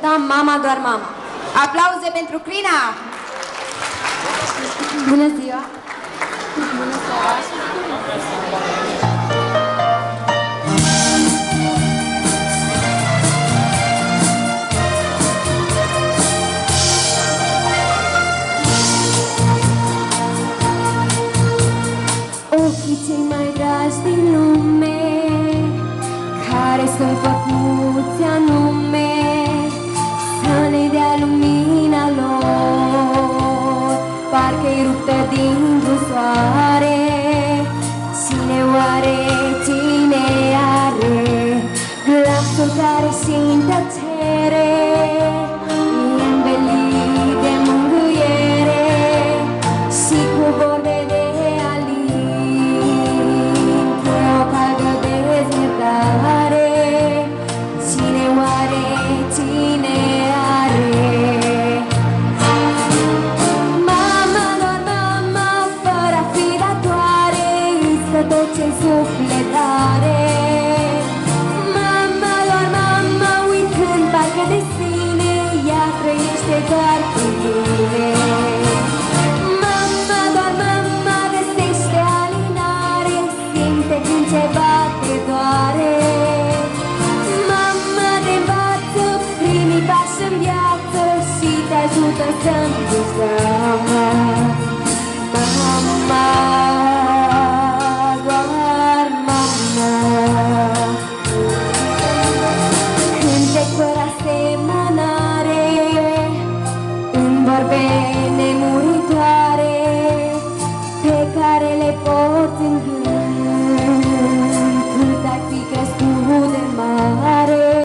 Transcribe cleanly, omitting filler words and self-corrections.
asculta Mama doar mama. Aplauze pentru Crina! Bună ziua! Bună seara! Ochii cei mai dragi din lume, care sunt făcuți anume să ne dea lumina lor, parcă-i ruptă dintr-un soare. Cine oare, cine are glasul care și-n tăcere, învelit de mângâiere și cu vorbe de cine oare, cine are? Mama doar mama, fără a fi datoare, îți dă tot ce-i sufletare. Mama doar mama, uitând parcă de sine, ea trăiește doar cu tine. Mama doar mama, găsește alinare, simte când ceva te doare. Mama te învață primii pași în viață și te ajută să-mi